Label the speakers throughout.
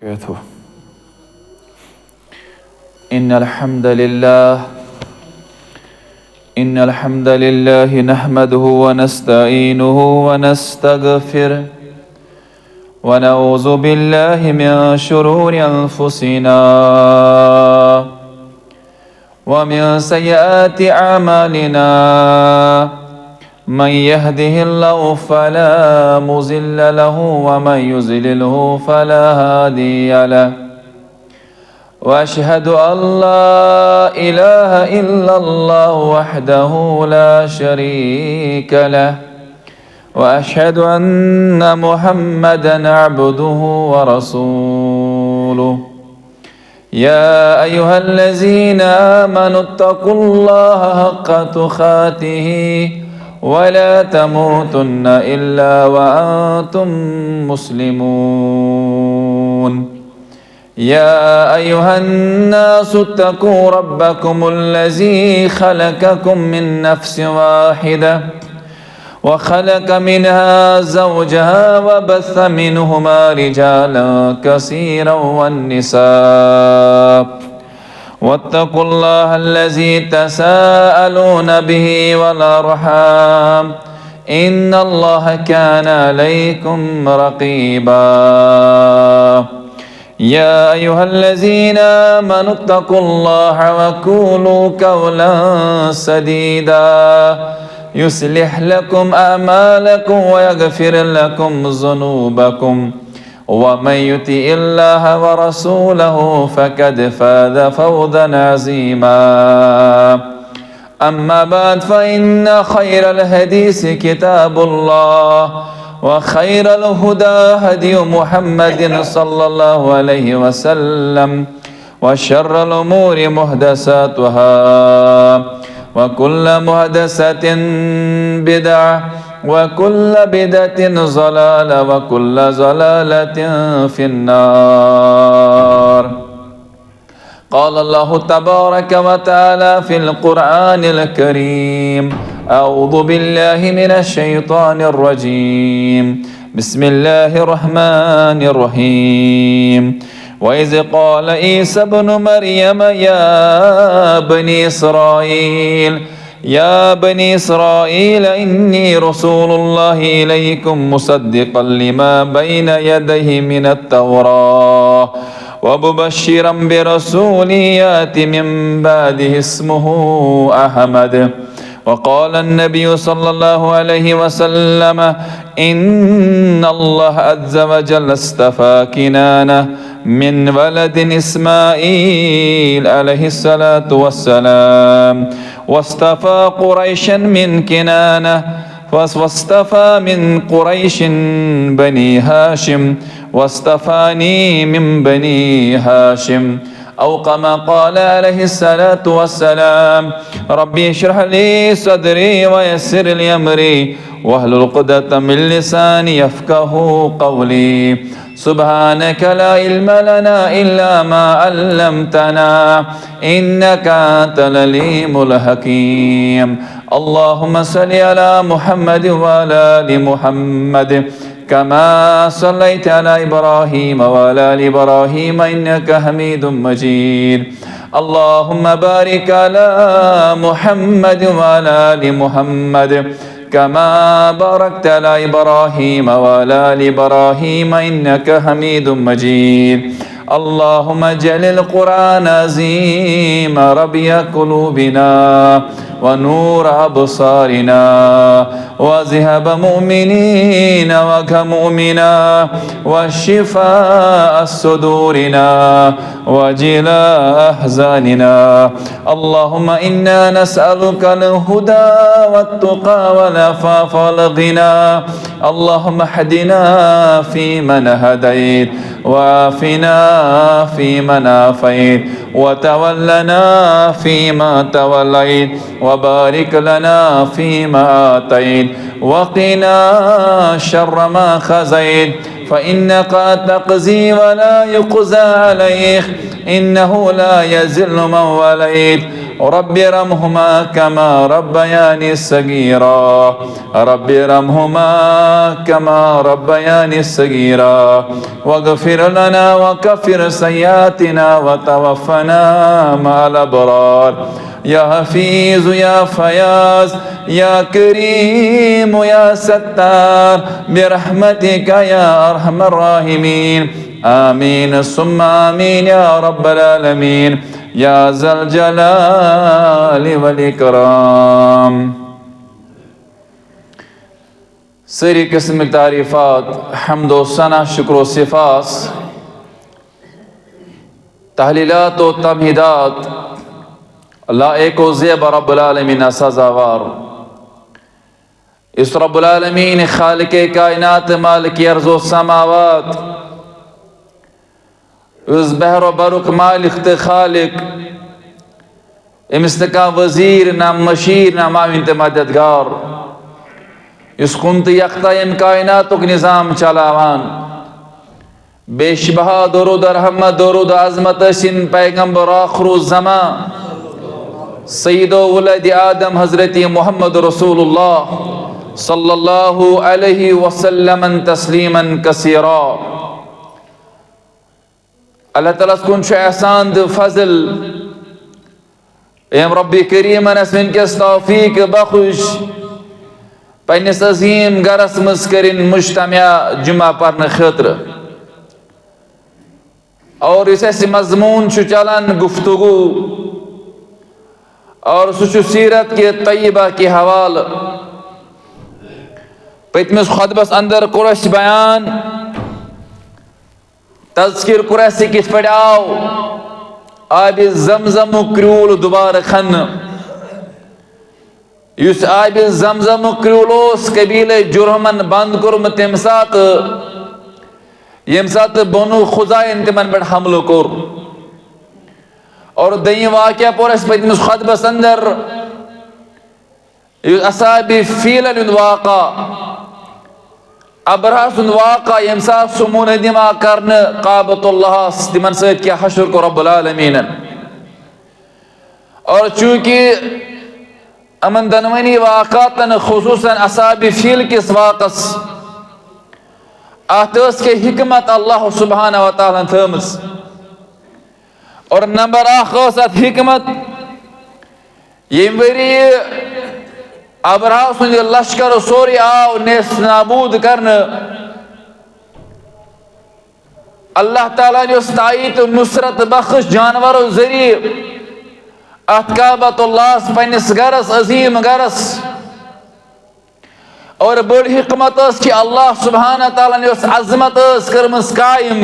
Speaker 1: وبركاته. إن الحمد لله نحمده ونستعينه ونستغفره ونعوذ بالله من شرور أنفسنا ومن سيئات أعمالنا. من يهده الله فلا مضل له ومن يضلله فلا هادي له. وأشهد أن لا إله إلا الله وحده لا شريك له. وأشهد أن محمدا عبده ورسوله. يا أيها الذين آمنوا اتقوا الله حق تقاته ولا تموتن إلا وأنتم مسلمون. يا أيها الناس اتقوا ربكم الذي خلقكم من نفس واحدة وخلق منها زوجها وبث منهما رجالا كثيرا والنساء. واتقوا الله الذي تساءلون به والأرحام إن الله كان عليكم رقيبا. يا أيها الذين آمنوا اتقوا الله وقولوا قولا سديدا يصلح لكم أعمالكم ويغفر لكم ذنوبكم. ومن يطع الله ورسوله فقد فاز فوزا عظيما. أما بعد فإن خير الحديث كتاب الله وخير الهدى هدي محمد صلى الله عليه وسلم وشر الأمور محدثاتها وكل محدثة بدعة وكل بدعة ضلالة وكل ضلالة في النار. قال الله تبارك وتعالى في القرآن الكريم: أعوذ بالله من الشيطان الرجيم. بسم الله الرحمن الرحيم. وإذ قال عيسى ابن مريم يا بني إسرائيل إني رسول الله إليكم مصدقا لما بين يديه من التوراة ومبشرا برسول يأتي من بعده اسمه أحمد. وقال النبي صلى الله عليه وسلم: إن الله عز وجل اصطفى كنانة من ولد إسماعيل عليه الصلاة والسلام، واصطفى قريشا من كنانة، واصطفى من قريش بني هاشم، واصطفاني من بني هاشم. أو كما قال عليه الصلاة والسلام: ربي اشرح لي صدري ويسر لي أمري واحلل عقدة من لساني يفقه قولي. سبحانك لا علم لنا إلا ما علمتنا إنك أنت العليم الحكيم. اللهم صل على محمد وعلى آل محمد كما صليت على إبراهيم وعلى آل إبراهيم إنك حميد مجيد. اللهم بارك على محمد وعلى آل محمد كما باركت على إبراهيم وعلى آل إبراهيم إنك حميد مجيد. اللهم اجعل القرآن عظيم ربيع قلوبنا ونور أبصارنا وذهب مؤمنين وكمؤمنا وشفاء صدورنا وجلاء أحزاننا. اللهم إنا نسألك الهدى والتقى والعفاف والغنى. اللهم اهدنا فيمن هديت وعافنا فيمن عافيت وتولنا فيما توليت وبارك لنا فيما آتيت وقنا شر ما خزيت فإنك تقضي ولا يقضى عليك إنه لا يذل من وليت رب ارحمهما كما ربياني صغيرا رب ارحمهما كما ربياني صغيرا واغفر لنا وكفر سيئاتنا وتوفنا مع الأبرار يا حفيظ يا فياض يا كريم يا ستار برحمتك يا أرحم الراحمين آمين ثم آمين يا رب العالمين يا ذا الجلال والإكرام. سری قسم تعریفات حمد و ثنا شکر و صفات تحلیلات و تمہیدات لائق و زیب رب العالمین سزاوار. اس رب العالمین خالق کائنات مالک ارض و سماوات اس بحر و برک مالک تے خالق امس کا وزیر نہ مشیر نہ معاون تے مددگار اس کنت یکتا ام کائنات کے نظام چلاوان بے شبہ درود رحمت درود عظمت سن پیغمبر آخر الزمان سید ولد آدم حضرت محمد رسول اللہ صلی اللہ علیہ وسلم تسلیما کثیرا. اللہ تعالیٰ کن چھ احسان دو فضل ایم ربی کریم اسمن کس توفیق بخش پنس عظیم گرس مز کرن مجتمع جمعہ پرن خطر اور اس مضمون چھ چلن گفتگو اور سچو سیرت کے طیبہ کی حوال پتمس خطبس اندر قرش بیان تذکر قریسی کس پڑ آو آب زمزم کریول دوبارہ کھن یس آب زمزم کریولوس قبیل جرہمن بند کرم تم سات یم سات بنو خزائن تمن پڑ حمل کر اور دین واقعہ پورس پتمس خطبس اندر اصحاب فیل واقع ابرہس واقع یمسات سمون دما کرن قابط اللہ تمن سید کیا حشر کو رب العالمین. اور چونکہ امن دنونی واقعاتن خصوصاً اصحاب فیل کس واقعس آتس کے حکمت اللہ سبحانہ وتعالی تھمس اور نمبر آخوصت حکمت یم وری ابرہا سن لشکر سوری آو نیس نابود کرن اللہ تعالیٰ نے اس تائید نصرت بخش جانور و ذریع اتقابت اللہ پنس گرس عظیم گرس اور بڑ حکمت اس کہ اللہ سبحانہ تعالیٰ نے اس عظمت اس کرمس قائم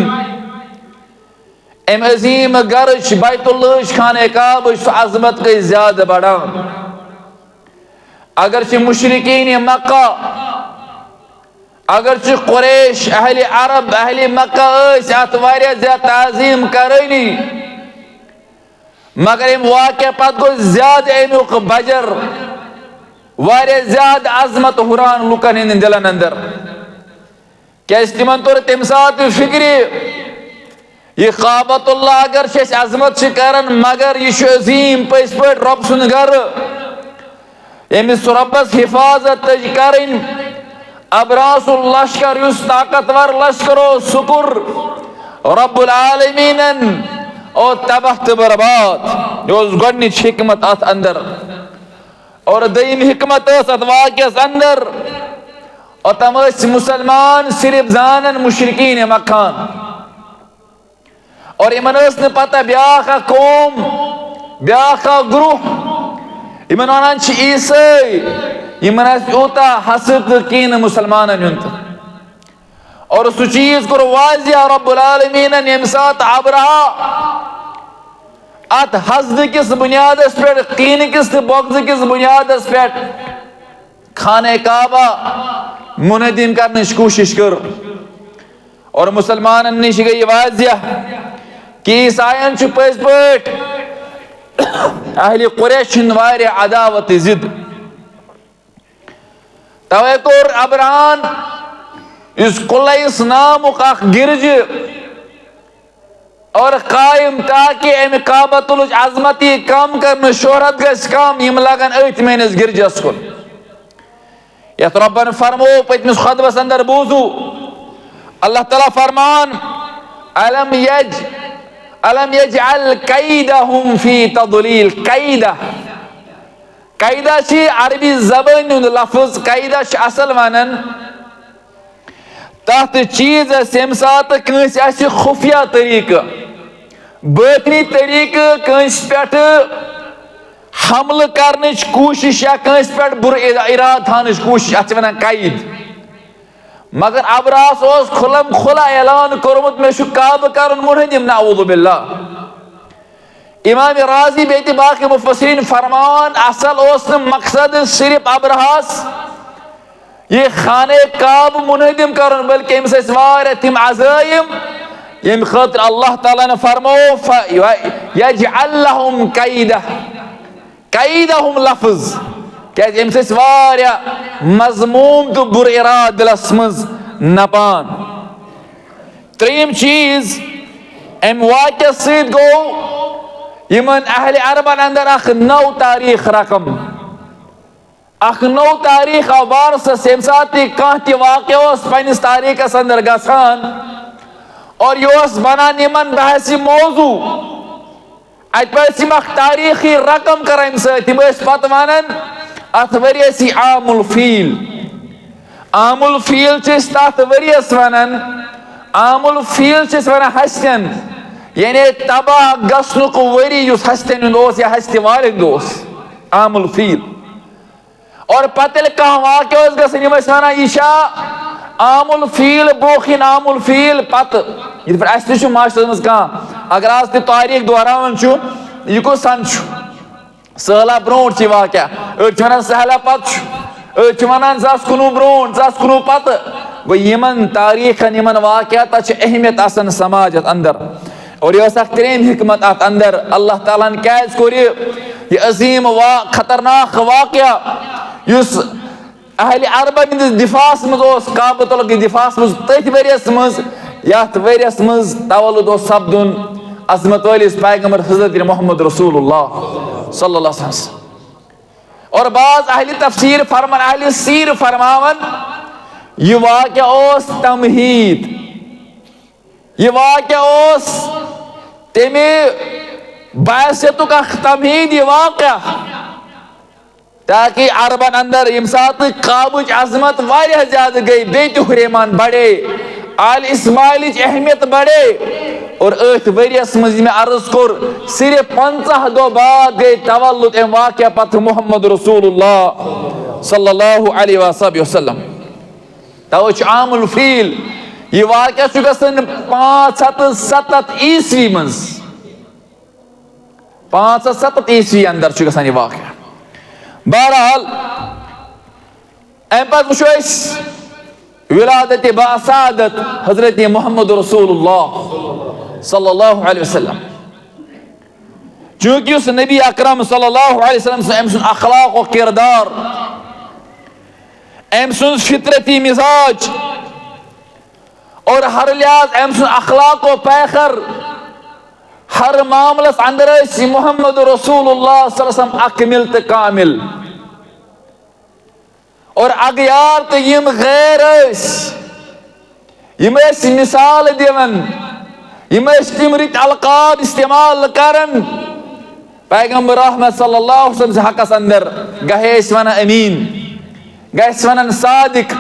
Speaker 1: ام عظیم گرش بیت اللہ خانہ کعبہ اس عظمت کے زیادہ بڑا اگرچہ مشرقین مکہ اگرچہ قریش اہل عرب اہل مکہ اس اتواریا زیادہ تعظیم کرنی مگر ام واقع پت کو زیادہ اینوک بجر واریا زیادہ عظمت حران لکن ہندن دلن اندر کیا استیمان طور تمسات فکری یہ قابط اللہ اگرچہ اس عظمت شکرن مگر یہ عظیم پیس پیٹ رب سنگر امس ربس حفاظت کرن ابراس اللشکر یس طاقتور لشکرو سکر رب العالمین او تبہت برباد یہ گونیچ حکمت ات اندر اور دیم حکمت اس ات واقعس اندر اور تمس مسلمان صرف زانن مشرکین مکان اور امن اس نے پتہ بیاخا قوم بیاخا گروہ امن ونان چھ عیسائی امن اس اوتا حسد کین مسلمان انت اور سو چیز کو واضح رب العالمین یمسات عبرہا ات حسد کس بنیاد اس پر کین کس بغض کس بنیاد اس پر خانہ کعبہ منہدم کرنے کوشش کر اور مسلمان نش گئی واضح کہ عیسائین چھ پس پٹ اہل قریش واری عداوت زد توے کور ابرہان اس قلیس نامک اخ گرج اور قائم تاکہ ام کعبۃ العظمتی کم کرن شہرت گژھِ کم یم لگن ات میٲنِس گرجس کن یتھ رۄبن فرمو پٔتمِس خطبس اندر بوٗزو اللہ تعالیٰ فرمان الم یجعل کیدہم فی تضلیل قیدہ چھ عربی زبان ہند لفظ قیدہ چھ اصل ونان تحت چیزس یم سات کنس آسہِ خفیہ طریقہ باطنی طریقہ کنس پہ حملہ کرنچ کوشش یا کنس پہ بر اراد تھانچ کوشش اتھ ونان قید مگر ابراہس اوس کھلم کھلا اعلان کورمت مے چھ کعبہ کرن منہدم نعوذ باللہ امام راضی بیت باقی مفسرین فرمان اصل اوس مقصد صرف ابراہس یہ خانہ کعبہ منہدم کرن بلکہ امس واریاہ تم عزائم یم خاطر اللہ تعالیٰ نے فرمو یجعل لهم قیدہم لفظ کیازِ امس واریاہ مضموم تو بر اراد دلس مز نپان تریم چیز ام واقع سید گو یمن اہل عربن اندر اخ نو تاریخ رقم اخ نو تاریخ آو بارسس یم سات کانٛہہ تہِ واقع اوس پننس تاریخس اندر گژھان اور یہ اوس بنان یمن بحث موضوع ات پہ یم اخ تاریخی رقم کران ام سۭتۍ تم ٲسۍ پتہٕ ونان اتھ ؤریس یی عام الفیل عام الفیل چھِ أسۍ تتھ ؤریس ونان عام الفیل چھِ أسۍ ونان ہستین یعنی تباہ گژھنُک ؤری یُس ہستین ہُنٛد اوس یا ہستہِ والٮ۪ن ہُنٛد اوس عام الفیل اور پتہٕ ییٚلہِ کانٛہہ واقع اوس گژھان یم ٲسۍ ونان یہِ چھا عام الفیل برونٛہہ عام الفیل پتہٕ یِتھ پٲٹھۍ اسہِ تہِ چھُ معاشرس منٛز کانٛہہ اگر آز تہِ تاریخ دہراوان چھُ یہِ کُس سن چھُ سہلاب برونٛٹھ چھِ واقع أڑۍ چھِ ونان سہلاب پتہٕ چھُ أڑۍ چھِ ونان 2019 برونٛٹھ 2019 پتہٕ گوٚو یمن تاریخن یمن واقعات تتھ چھِ اہمیت آسان سماجس اندر اور یہ اکھ تریم حکمت ات اندر اللہ تعالیٰ ہن کیازِ کوٚر یہ عظیم خطرناک واقعہ یُس اہل عربن ہندس دفاعس مز اوس کعبۃ اللہ کِس دفاعس مز تٔتھۍ ؤریس مز یتھ ؤریس مز تولد اوس سپدُن عظمت وٲلِس پیغمبر حضرت محمد رسول اللہ صلی اللہ علیہ وسلم اور بعض اہل تفسیر فرمان اہل سیر فرماون یہ واقعہ اوس تمہید یہ واقعہ اوس تمہ بعثیتُک اکھ تمہید یہ واقعہ تاکہ عربن اندر یم سات کعبٕچ عظمت واریاہ زیادہ گئی بیٚیہِ تہِ ہُریمان بڑے آل اسماعیلٕچ اہمیت بڑے اور ٲتھۍ ؤریس منٛز مےٚ عرض کوٚر صرف 50 دۄہ بعد گئی تولد امہِ واقعہ پتہٕ محمد رسول اللہ صلی اللہ علیہ وسلم توے چھُ عام الفیل یہ واقعہ چھُ گژھان 507 عیسوی منٛز 507 عیسوی اندر چھُ گژھان یہ واقعہ بہرحال ام پتہٕ وٕچھو أسۍ ولادت باسعادت حضرت محمد رسول اللہ صلی اللہ علیہ وسلم چونکہ اس نبی اکرم صلی اللہ علیہ وسلم ام سن اخلاق و کردار ام سن فطرتی مزاج اور ہر لحاظ ام سن اخلاق و پیخر ہر معاملس اندر محمد رسول اللہ صلی اللہ علیہ وسلم اکمل تو کامل اور اغیار تو یم غیر یم مثال دِوان یم تم رت القاب استعمال کرن پیغمبر رحمت صلی اللہ علیہ وسلم سے حقس اندر گاہے ونان امین گاہے ونان صادق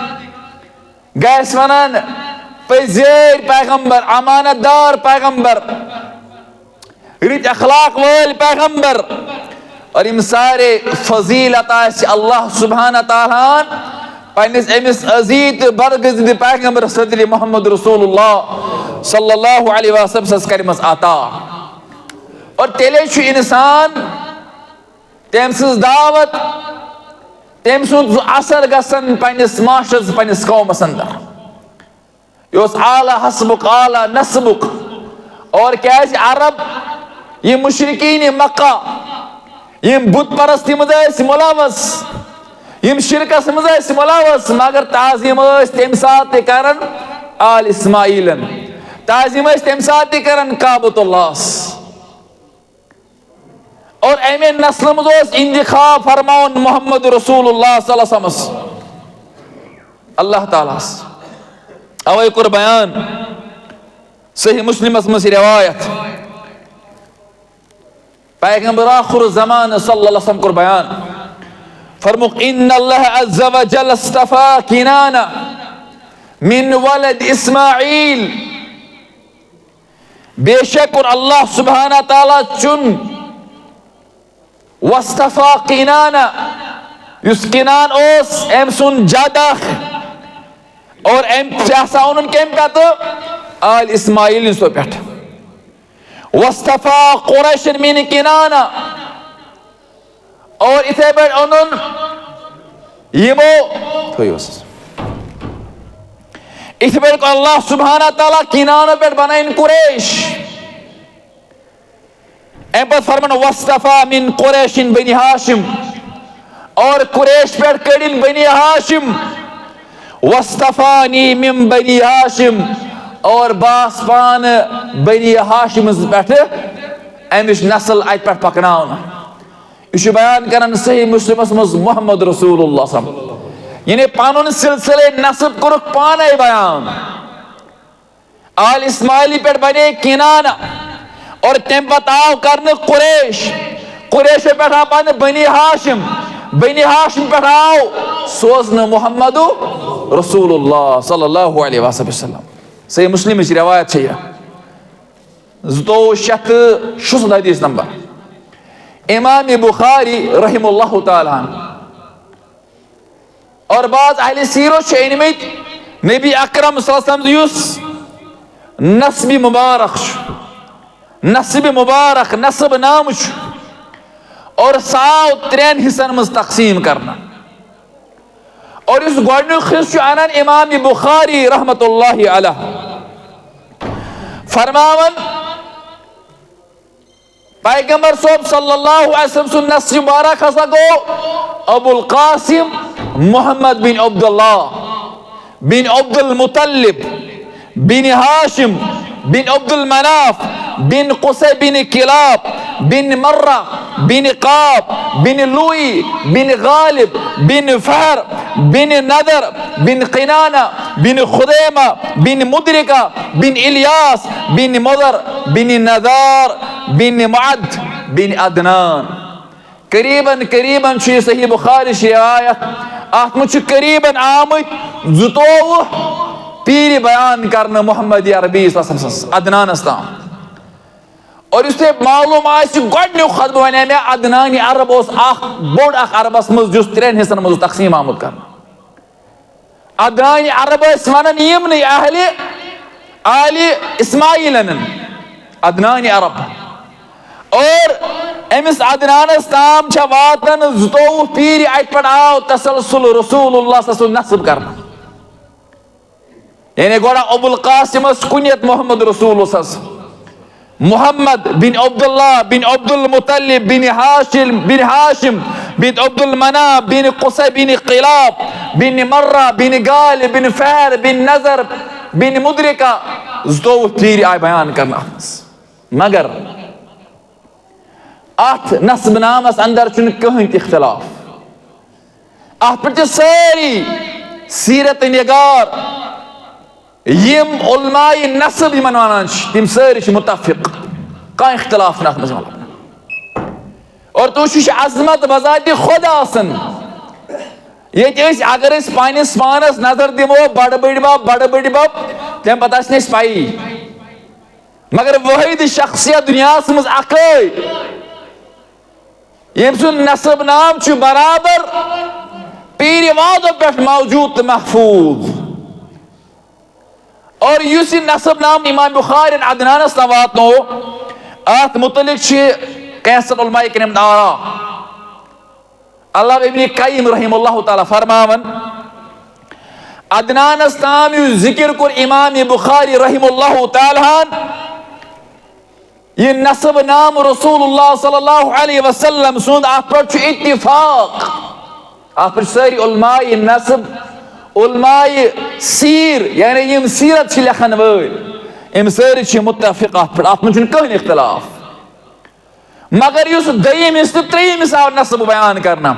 Speaker 1: گاہے ونان پزیر پیغمبر امانت دار پیغمبر رت اخلاق وول پیغمبر اور یم سارے فضیلت اللہ سبحانہ تعالیٰ پنس امس عزیز برگزید پیغمبر صدر محمد رسول اللہ صلی اللہ علیہ وسلم سس کرمس عطا اور تیلے چھُ انسان تم سٕنٛز دعوت تم سُنٛد اثر گژھان پننس معاشرس پننس قومس اندر یہ اوس اعلیٰ حسبک اعلیٰ نسبک اور کیازِ عرب یہ مشرقین مکہ یم بت پرستی مز ملوث یم شرکس مز ملوث مگر تعظیم تمہ سات کران آل اسماعیلن تعظیم تم سات کران کعبۃ اللہ اور امے نسل مز انتخاب فرماؤن محمد رسول اللہ صلی اللہ علیہ وسلم اللہ تعالیٰ اوے کور بیان صحیح مسلم مز روایت پیغمبر آخر زمان صلی اللہ علیہ وسلم کور بیان فرموک ان اللہ عز و جل اصطفى کنانہ من ولد اسماعیل بے شک اور اللہ سبحانہ تعالیٰ چن واصطفى کنانہ یس کنان اوس ام سن جادخ اور ام چاہسا انن کم پت آل اسماعیل سو پٹ واصطفى قریش من کنانہ اور اتھے پہ انن یمو اتھے پہ اللہ سبحانہ تعالیٰ کنانہ پہ بنائن قریش ام پت فرمان واصطفى من قریش بنی ہاشم اور قریش پہ کڑن بنی ہاشم واصطفانی من بنی ہاشم اور باس پان بنی ہاشم پہ امش نسل ات پہ پکناؤن یہ بیان کرن صحیح مسلم مز محمد رسول اللہ صلی اللہ علیہ وسلم یعنی پانون سلسلے نسب کرک پانے بیان آل اسماعیلی پہ بنے کنانہ اور تم پتہ آو کرنے قریش قریش پہ آو پانے بنی ہاشم پہ آو سوزن محمد رسول اللہ صلی اللہ علیہ وسلم صحیح مسلم اس روایت چاہیے 266 حدیث نمبر امام بخاری رحم اللہ تعالیٰ اور بعض اہل سیرو چینمت نبی اکرم صلی اللہ علیہ وسلم نسب مبارک نسب نام اور ساو 3 حصن مز تقسیم کرنا اور اس گوڑنی خص عنان امام بخاری رحمت اللہ علیہ فرماون پیغمبر صلی اللہ علیہ وسلم سن نسل مبارک ہسا گو ابو القاسم محمد بن عبداللہ بن عبد المطلب بن ہاشم بن عبد المناف بن قصی بن کلاب بن مرہ بن قاب بن لوئی بن غالب بن فہر بن نذر بن قنانہ بن خدیمہ بن مدرکہ بن الیاس بن مضر بن نذار بن معد بن عدنان قریباً چھ صحیح بخاری روایت ات مجھ قریباً آمت 22 پیر بیان کرنا محمد عربی صلی اللہ علیہ وسلم عدنان استام اور اس سے معلوم آئی گوڑنیو خطب ہونے میں عدنانی عرب اس بوڑ عرب اس مز جس 3 حصن مز تقسیم آمد کرنا عدنانی عرب اس ونن یمنی اہل اسماعیلن عدنانی عرب اور امس عدنان استام چھا واتن 22 پیر ات پڑ آو تسلسل رسول اللہ صلی اللہ علیہ وسلم نصب کرنا یعنی گوڑا ابو القاسم اس کنیت محمد رسول اللہ صلی اللہ علیہ وسلم محمد بن عبداللہ بن عبد المطلب بن ہاشم بن عبد المناف بن قصی بن قلاب بن مرہ بن غالب بن فہر بن نذر بن مدرکہ 22 پیر آئی بیان کرنا مگر ات نسب نامس اندر چن کہن اختلاف ات پر ساری سیرت نگار یم علماء نسب یمن ونان تم ساری متفق کان اختلاف نہ اور تو چھ عظمت بذات خود آسن یہ اگر اس پانس پانس نظر دمو بڑ بڑ بب تم پتہ اس پائی مگر واحد شخصیت دنیا مز اکے یم سن نسب نام چھ برابر پیر وادو پہ موجود محفوظ اور یوسی نسب نام امام بخاری عدنانس نواتنو آت متعلق چھ کیسر علماء کریم دارا اللہ ابن قیم رحم اللہ تعالی فرماون عدنانس نام ذکر کر امام بخاری رحم اللہ تعالی یہ نسب نام رسول اللہ صلی اللہ علیہ وسلم سند آت پر چھ اتفاق آت پر ساری علماء نسب علماء سیر یعنی یم سیرت چھ لکھن وول ام ساری متفق ات من کہین اختلاف مگر اس دیم تو تریم آو نسب بیان کرنا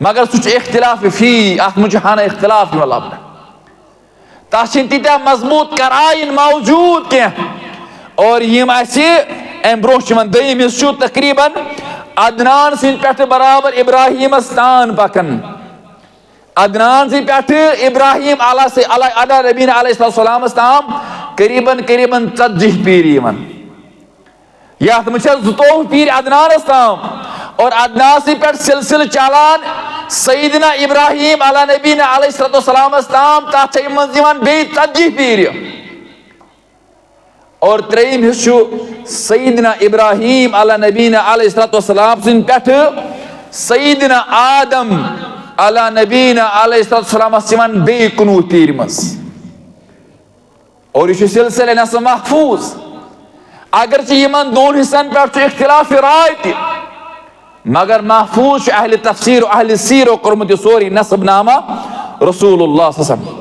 Speaker 1: مگر سہ اختلاف فی ات من ہانا اختلاف لبنہ تس تیتیا مضبوط کرائن موجود کی اور یم ام برہ دیم حصہ تقریباً عدنان سند پہ برابر ابراہیم تان پکان عدنان سند پہ ابراہیم علی نبینا علیہ السلام تام قریباً 40 پیر یت من 12 پیر عدنانس تام اور عدنان سند پہ سلسلہ چلان سیدنا ابراہیم علی نبینا علیہ السلام تام تک بی 40 پیر اور تریم حصہ سیدنا ابراہیم علی نبینا علیہ السلام سند پہ سیدنا آدم علی نبینا علیہ السلام بی 19 پیر مز اور یہ سلسلہ نسب محفوظ اگرچہ یمن دون حصن پہ اختلاف رائے تہ مگر محفوظ اہل تفسیر و اہل سیر و کرمت سوری نسب نامہ رسول اللہ صلی اللہ علیہ وسلم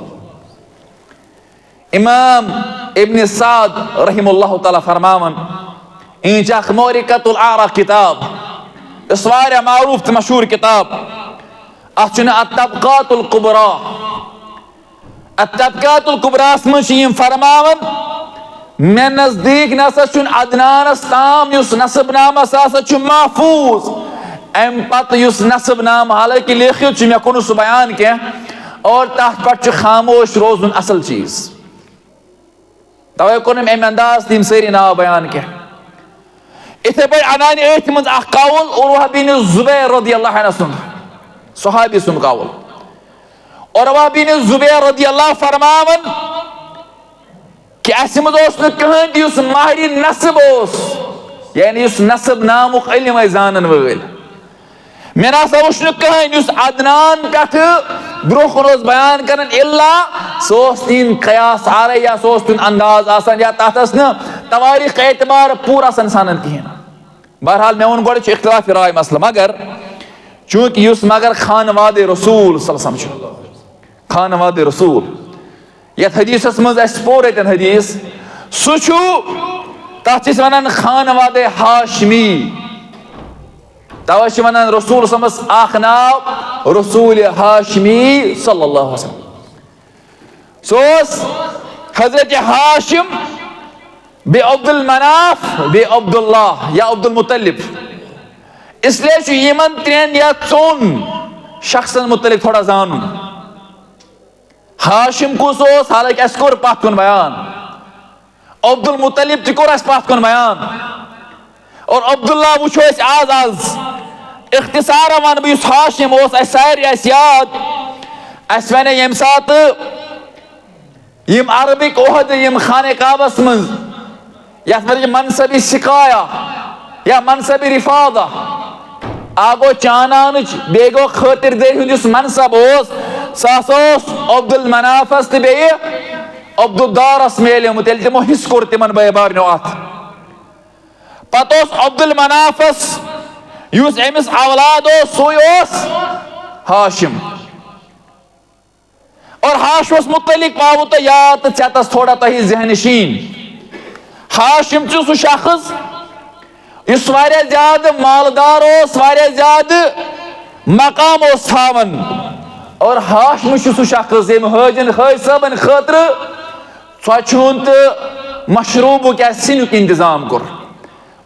Speaker 1: امام ابن سعد رحم اللہ تعالی فرماون این اخ مورکۃ الاعراق کتاب اس واریاہ معروف تو مشہور کتاب ات الطبقات القبرى الطبقات القبرى من فرماون مے نزدیک نسا عدنانس تام اس نسب نامہ سا محفوظ ام پتہ اس نسب نام حالانکہ لیکھت مے کن سہ بیان کی اور تحت پہ خاموش روزن اصل چیز توے کورم ام انداز تم ساری ناو بیان کی اتھے پہ انان ایتھ من اخ قول عروہ بن زبیر رضی اللہ عنہ سن صحابی سن قول عروہ بن زبیر رضی اللہ فرماون کہ اس مز کہین اس ماہر نسب یعنی اس نسب نامک علم زانن وول مے نسا وچھ کہین اس عدنان پہ برو روز بیان کرن الا سوس تین قیاس آرے یا سوس تین انداز آسان یا تحت تواریخ اعتبار پورا سنسانن کہین بہرحال میں ان گوڑے اختلاف رائے مسئلہ مگر چونکہ اس مگر خانواد رسول صلی اللہ علیہ وسلم خانواد رسول یت حدیث مز پورتن حدیث سہ تک ونان خانواد ہاشمی توے ونان رسول صمس اخ ناو رسول ہاشمی صلی اللہ علیہ وسلم سوس حضرت ہاشم بے عبد المناف بے عبد اللہ یا عبد المطلب اس لیے یمن ترین یا ژون شخصن متعلق تھوڑا زانن ہاشم کس حالانکہ اس کور پتھ کن بیان عبد المطلب تہ کور اس پتھ کن بیان اور عبداللہ وچھو اس آز اختصارا ون بہ ہاشم اس ساری اس یاد اس ونے یم سات یم عربک عہد یم خانہ کعبس من یت من منصب سقایا یا منصب رفاضہ آگو چانانچ بے گو خاطر دیر ہند اس منصب ساس عبد المنافس تو بی عبد الدارس میلیمت یل تمو حص کور تمن بے بارنو ات پتہ عبد المنافس یس امس اولاد سوی ہاشم اور ہاشمس متعلق پاو تو یاد ٹھس تھوڑا تہ ذہنشین ہاشم سہ شخص اس واریاہ زیادہ مالدار واریاہ زیادہ مقام تھاون اور ہاشم سہ شخص یم حاجن حاج صاحبن خاطر ژھۄچھُن تہٕ مشروبک یا سِنیُک انتظام کور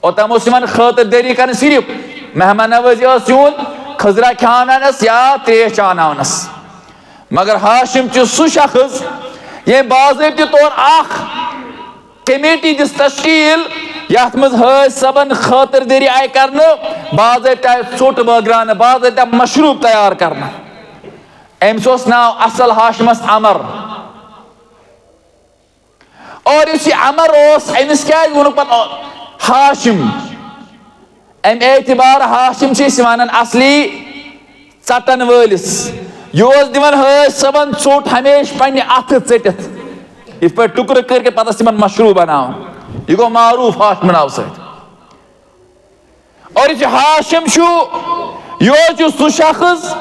Speaker 1: اور تم یمن خاطر دٲری کرن صرف مہمان نوازی یون خضرا کھانس یا تریش چانس مگر ہاشم سہ شخص یہ باضابطہ طور اخ کمیٹی دس تشکیل یت مز حاج صاحبن خاطر دری آئی کرنا باضابطہ ژوٚٹ بٲگراونہٕ باضابطہ مشروب تیار کرنا امس اوس ناو اصل ہاشمس عمر اور اس عمر اوس امس کیٛازِ ووٚنُکھ پتہٕ ہاشم امہِ اعتبار ہاشم چھِ أسۍ ونان اصلی ژٹن وٲلِس یہ اوس دِوان حاج صٲبن ژوٚٹ ہمیشہ پننہِ اتھٕ ژٔٹِتھ یِتھ پٲٹھۍ ٹُکرٕ کٔرۍ کے پتہٕ ٲسۍ تِمن مشروب بناوان یہ گوٚو معروف ہاشم ناو سۭتۍ اور یہ ہاشم چھُ یہِ چھُ سُہ شخص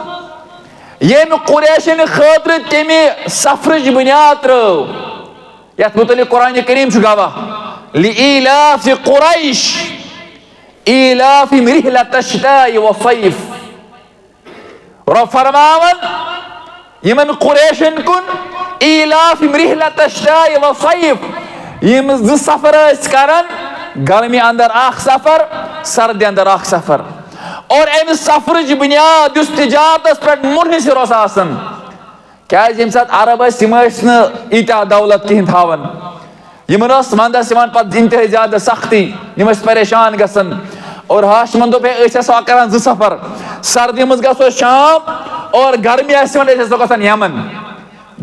Speaker 1: ییٚمہِ قُریشن خٲطرٕ تمہِ سفرٕچ بُنیاد ترٲو یتھ متعلق قرآن کریم چھُ گواہ لِإِيلَافِ قُرَيْشٍ إِيلَافِهِمْ رِحْلَةَ الشِّتَاءِ وَالصَّيْفِ رب فرماون یمن قریشن کن إِيلَافِهِمْ رِحْلَةَ الشِّتَاءِ وَالصَّيْفِ یم زٕ سفر ٲسۍ کران گرمی اندر اکھ سفر سردی اندر اکھ سفر اور امہِ سفرٕچ بنیاد یُس تجارتس پٮ۪ٹھ منحصر اوس آسان کیازِ ییٚمہِ ساتہٕ عرب ٲسۍ یِم ٲسۍ نہٕ ییٖتیاہ دولت کہیٖنۍ تھاوان یمن ٲس ونٛدس یِوان پتہٕ انتہٲیی زیادٕ سختی یِم ٲسۍ پریشان گژھان اور ہاشمن دوٚپ ہے أسۍ ہسا کران زٕ سفر سردی منٛز گژھو شام اور گرمی آسہِ یِوان أسۍ ہسا گژھان یمن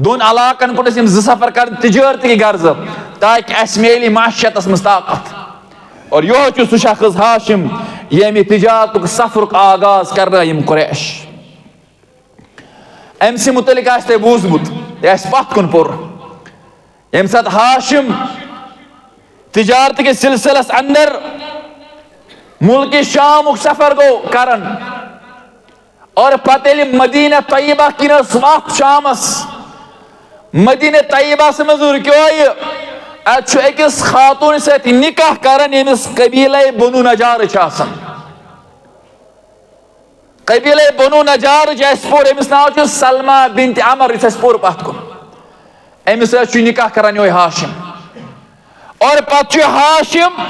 Speaker 1: دۄن علاقن کُن ٲسۍ یِم زٕ سفر کران تجارتی غرضہٕ تاکہِ اسہِ میلہِ معاشیتس منٛز طاقت اور یہوے چھُ سُہ شخص ہاشم ییٚمہِ تجارتُک سفرُک آغاز کرنٲے یِم قریش أمۍ سٕنٛدِ مُتعلق آسہِ تۄہہِ بوٗزمُت یہِ آسہِ پتھ کُن پوٚر ییٚمہِ ساتہٕ ہاشم تجارت کِس سلسلس اندر ملکہِ شامُک سفر گوٚو کران اور پتہٕ ییٚلہِ مدینہ طیبہ کِنۍ ٲس وتھ شامس مدینہ طیبہس منٛز رُکیو یہِ اتہِ چھُ أکِس خاتوٗنہِ سۭتۍ نکاح کران ییٚمِس قبیٖلے بنو نجار چھِ آسان قبیٖلے بنو نجارٕچ اَسہِ پوٚر أمِس ناو چھُ سلما بنت عمر یُس اَسہِ پوٚر پتھ کُن أمِس سۭتۍ چھُ نکاح کران یہوے ہاشم اور پتہٕ چھُ ہاشم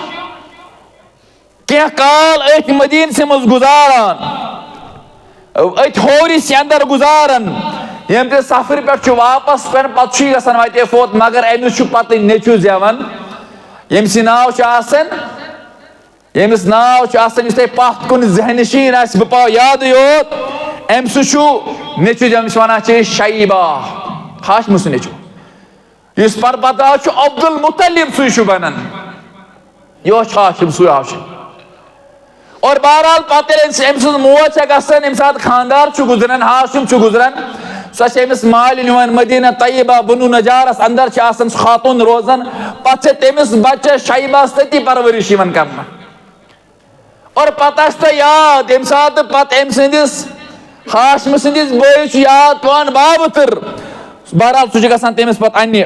Speaker 1: کینٛہہ کال أتھۍ مدیٖنسٕے منٛز گُزاران أتھۍ ہورِسٕے اندر گُزاران ییٚمہِ تہِ سفرٕ پٮ۪ٹھ چھُ واپس پٮ۪وان پتہٕ چھُ یہِ گژھان وتے فوت مگر أمِس چھُ پتہٕ نیٚچوٗ زٮ۪وان ییٚمہِ سٕنٛدۍ ناو چھُ آسان ییٚمِس ناو چھُ آسان یُس تۄہہِ پتھ کُن ذہنِ نشیٖن آسہِ بہٕ پاو یادٕے یوت أمۍ سُہ چھُ نیٚچوٗ ییٚمِس وَنان چھِ أسۍ شیبہ ہاشمہٕ سُنٛد نیٚچوٗ یُس پتہٕ چھُ عبدالمطلب سُے چھُ بنان یہوے چھُ ہاشم سُے ہاشم اور بہرحال پتہٕ ییٚلہِ أمۍ سٕنٛز موج چھےٚ گژھان ییٚمہِ ساتہٕ خانٛدار چھُ گُزران ہاشم چھُ گُزران سۄ چھِ أمِس مالِنۍ یِوان مدینہ طیبہ بنو نجارس اندر چھِ آسان سُہ خاتوٗن روزان پتہٕ چھِ تٔمِس بچس شیبہس تٔتی پرورش یِوان کرنہٕ اور پتہٕ آسہِ تۄہہِ یاد ییٚمہِ ساتہٕ پتہٕ أمۍ سٕنٛدِس ہاشمہٕ سٕنٛدِس بٲیِس چھُ یاد پیٚوان بابتر بہرحال سُہ چھُ گژھان تٔمِس پتہٕ اننہِ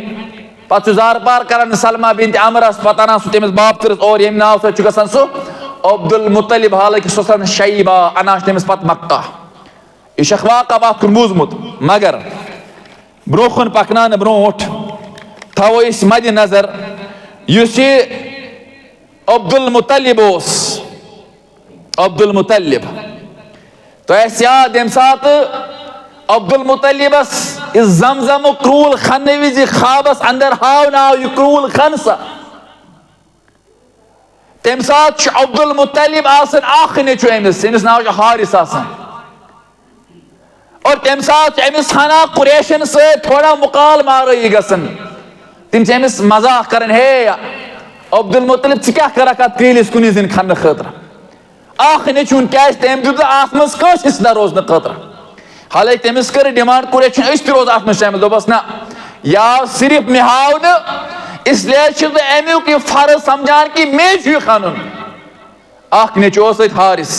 Speaker 1: پتہٕ چھُ زار پار کران سلما بنت عمرس پتہٕ انان سُہ تٔمِس بابترس اور ییٚمہِ ناو سۭتۍ چھُ گژھان سُہ عبدالمطلب حالانکہِ سُہ اوس شیبہ انان چھُ تٔمِس پتہٕ مکہ یہِ چھُ اکھ واقعہ پتھ کُن بوٗزمُت مگر برونٛہہ کُن پکناونہٕ برونٛٹھ تھاوو أسۍ مدِ نظر یُس یہِ عبدالمطلب اوس عبدالمطلب تۄہہِ آسہِ یاد ییٚمہِ ساتہٕ عبدالمطلبس یہِ زمزمُک کرٛوٗل کھننہٕ وِزِ خوابس اندر ہاوناو یہِ کرٛوٗل کھن سا تمہِ ساتہٕ چھُ عبدالمطلب آسان اکھ نیٚچوٗ أمِس ییٚمِس ناو چھُ حارث آسان اور تمہِ ساتہٕ چھُ أمِس ہنا قریشن سۭتۍ تھوڑا مُقال مارٲیی گژھان تِم چھِ أمِس مزاق کران ہے عبدالمطلب ژٕ کیٛاہ کرکھ اتھ کرٛیٖلِس کُنی زٔنۍ کھننہٕ خٲطرٕ اکھ نیٚچوٗن کیازِ تٔمۍ دیُت نہٕ اتھ منٛز کٲنٛسہِ حِصہٕ دار روزنہٕ خٲطرٕ حالانکہِ تٔمِس کٔر ڈِمانڈ قریشن أسۍ تہِ روزو اتھ منٛز شٲمِل دوٚپس نہ یہِ آو صرف مےٚ ہاونہٕ اسلیے چھُس بہٕ امیُک یہِ فرض سمجھان کہِ مے چھُ یہِ کھنُن اکھ نیٚچوٗ اوس اتہِ حارث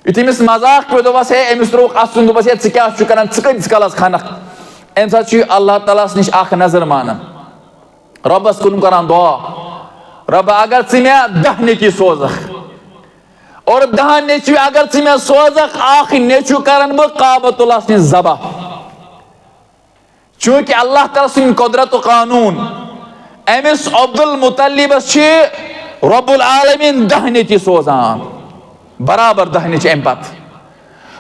Speaker 1: یُتھُے أمِس مزاق پیوٚو دوٚپس ہے أمِس ترٛووُکھ اَسُن دوٚپس ہے ژٕ کیٛاہ چھُکھ کران ژٕ کۭتِس کالس کھنکھ اَمہِ ساتہٕ چھُ یہِ اللہ تعالیٰ ہس نِش اکھ نظر مانان رۄبس کُن کران دعا رۄبا اگر ژٕ مےٚ 10 نیٚچوۍ سوزکھ اور 10 نیٚچوۍ اگر ژٕ مےٚ سوزکھ اکھ نیٚچوٗ کرن بہٕ کعبۃ اللہس نِش ذبح چوٗنٛکہِ اللہ تعالیٰ سٕنٛدۍ قۄدرتُک قانوٗن أمِس عبدالمطلبس چھِ رۄب العالمیٖن 10 نیٚچوۍ سوزان برابر 10 نیٚچوۍ امہِ پتہٕ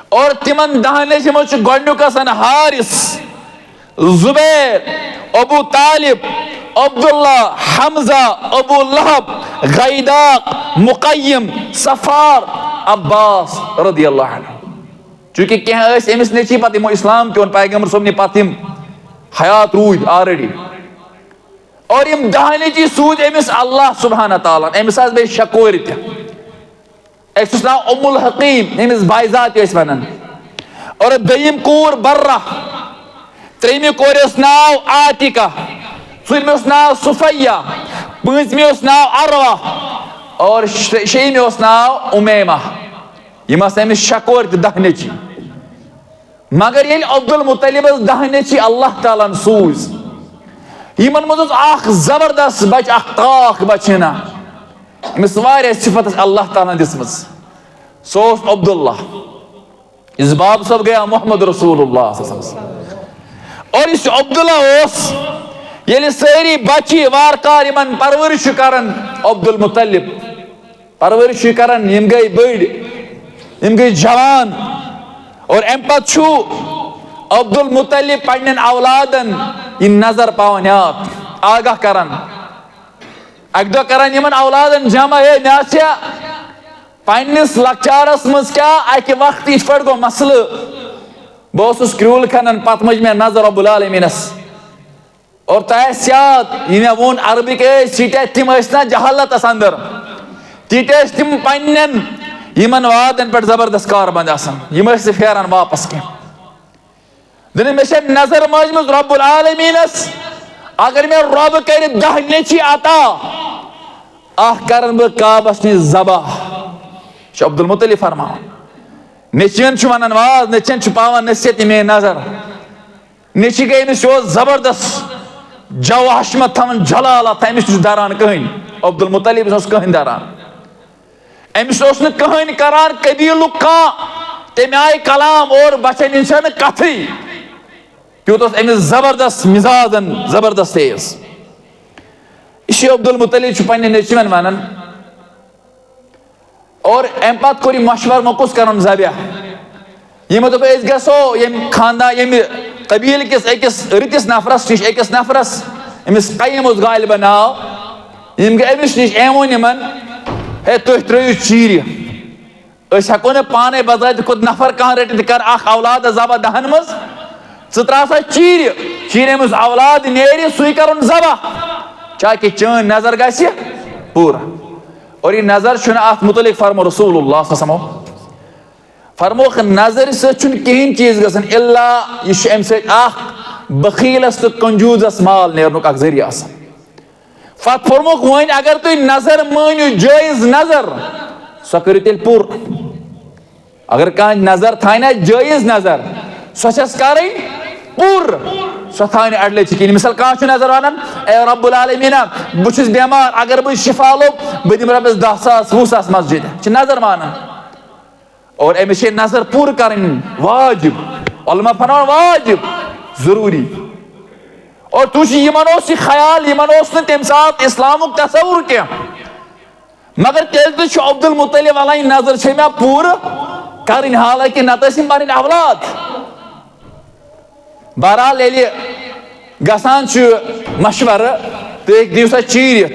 Speaker 1: اور تِمن 10 نیٚچوٮ۪ن منٛز چھُ گۄڈنیُک آسان حارث زُبیر ابو طالب عبداللہ حمزہ ابو لہب غیداق مقیم صفار عباس رضی اللہ عنہ چوٗنٛکہِ کینٛہہ ٲسۍ أمِس نیٚچوۍ پتہٕ یِمو اسلام تہِ اوٚن پیغمبر صٲبنہِ پتہٕ یِم حیات روٗدۍ آلریڈی اور یِم 10 نیٚچوۍ سوٗزۍ أمِس اللہ سبحانہ تعالیٰ أمِس آسہٕ بیٚیہِ 6 کورِ تہِ أکِس اوس ناو ام الحقیٖم ییٚمِس بایزا تہِ ٲسۍ ونان اور دوٚیِم کوٗر برہ ترٛیٚیِمہِ کورِ اوس ناو عاتِقہ ژوٗرمہِ اوس ناو صفیہ پٲنٛژمہِ اوس ناو عروہ اور شیٚیِمہِ اوس ناو اُمیمہ یِم آسہٕ أمِس 6 کورِ تہٕ 10 نیٚچوۍ مگر ییٚلہِ عبدالمطلبس 10 نیٚچوۍ اللہ تعالیٰ ہن سوٗزۍ یمن منٛز اوس اکھ زبردست بچہ اکھ طاق بچہ نا أمِس واریاہ صفت ٲس اللہ تعالیٰ دِژمٕژ سُہ اوس عبداللہ یُس باب صٲب گیا محمد رسول اللہ اور یُس عبداللہ اوس ییٚلہِ سٲری بچہِ وارٕکار یِمن پرورش چھُ کران عبدالمطلب پرورش چھُ کران یِم گٔے بٔڑۍ یِم گٔے جوان اور اَمہِ پتہٕ چھُ عبدالمطلب پننٮ۪ن اولادن یہِ نظر پاوان یاد آگاہ کران اکہِ دۄہ کران یِمن اولادن جمع ہے مےٚ آسیا پننِس لۄکچارس منٛز کیٛاہ اکہِ وقتہٕ یِتھ پٲٹھۍ گوٚو مسلہٕ بہٕ اوسُس کرٛوٗل کھنان پتہٕ مٔج مےٚ نظر رۄبُل العالمیٖنس اور تۄہہِ آسہِ یاد یہِ مےٚ ووٚن عربٕکۍ ٲسۍ ییٖتیٛاہ تِم ٲسۍ نا جہالتس انٛدر تیٖتیٛاہ ٲسۍ تِم پننٮ۪ن یِمن وادن پٮ۪ٹھ زبردست کاربنٛد آسان یِم ٲسۍ نہٕ پھیران واپس کینٛہہ دٔپِن مےٚ چھےٚ نظر مٲجمٕژ رۄبُل العالمیٖنس اگر مےٚ رۄب کرِ 10 نیٚچی عطا اکھ کرن بہٕ کعبس نِش ذبح یہِ چھُ عبدالمطلب فرماوان نیٚچوٮ۪ن چھُ ونان واز نیٚچوٮ۪ن چھُ پاوان نصیحت یہِ میٲنۍ نظر نیٚچی گٔے أمِس یہِ اوس زبردست جو حشمت تھاوان جلالت أمِس چھُ دران کٕہٕنۍ عبدالمطلبس اوس کٕہٕنۍ دران أمِس اوس نہٕ کٕہٕنۍ کران قبیٖلُک کانٛہہ تمہِ آیہِ کلام اور بچن ہِنٛز چھنہٕ کتھٕے تیوٗت اوس أمِس زبردست مزازن زبردست تیز یہِ چھُ عبدالمطلب چھُ پننٮ۪ن نیٚچوٮ۪ن ونان اور امہِ پتہٕ کوٚر یہِ مشور وۄنۍ کُس کرُن ذبح یِمو دوٚپ أسۍ گژھو ییٚمہِ خاندان ییٚمہِ قبیٖلہٕ کِس أکِس رٕتِس نفرس نِش أکِس نفرس أمِس قیم اوس غالبا ناو یِم گٔے أمِس نِش أمۍ ووٚن یِمن ہے تُہۍ ترٲیِو چیٖرِ أسۍ ہٮ۪کو نہٕ پانے بذاتہِ خود نفر کانٛہہ رٔٹِتھ کر اکھ اولاد ذبح 10 منٛز ژٕ ترٛاو سا چیٖرِ أمِس اولاد نیرِ سُے کرُن ذبح تاکہِ چٲنۍ نظر گژھِ پوٗرٕ اور یہِ نظر چھُنہٕ اتھ متعلق فرمو رسول اللہ فرموکھ نظرِ سۭتۍ چھُنہٕ کِہینۍ چیٖز گژھان الا یہِ چھُ امہِ سۭتۍ اکھ بخیٖلس تہٕ کنجوٗزس مال نیرنُک اکھ ذٔریعہٕ آسان پتہٕ فرموکھ وۄنۍ اگر تُہۍ نظر مٲنِو جٲیز نظر سۄ کٔرِو تیٚلہِ پوٗرٕ اگر کانٛہہ نظر تھاوِ نا جٲیز نظر سۄ چھس کرٕنۍ پوٗرٕ سۄ تھاوِ نہٕ اڑلیٚچہِ کِہیٖنۍ مثال کانٛہہ چھُ نظر ونان اے رۄب العالمیٖنا بہٕ چھُس بٮ۪مار اگر بہٕ شفا لوٚب بہٕ دِمہٕ رۄپیس 10 ساس 20 ساس مسجد یہِ چھِ نظر مانان اور أمِس چھِ نظر پوٗرٕ کرٕنۍ واجب علما فرماوان واجب ضروٗری اور تُہۍ چھِو یِمن اوس یہِ خیال یِمن اوس نہٕ تمہِ ساتہٕ اسلامُک تصوُر کینٛہہ مگر تیٚلہِ تہِ چھُ عبدالمطلب ونان یہِ نظر چھے مےٚ پوٗرٕ کرٕنۍ حالانکہِ نتہٕ ٲسۍ یِم پنٕنۍ اولاد بہرحال ییٚلہِ گژھان چھُ مشورٕ تُہۍ دِیِو سا چیٖرِتھ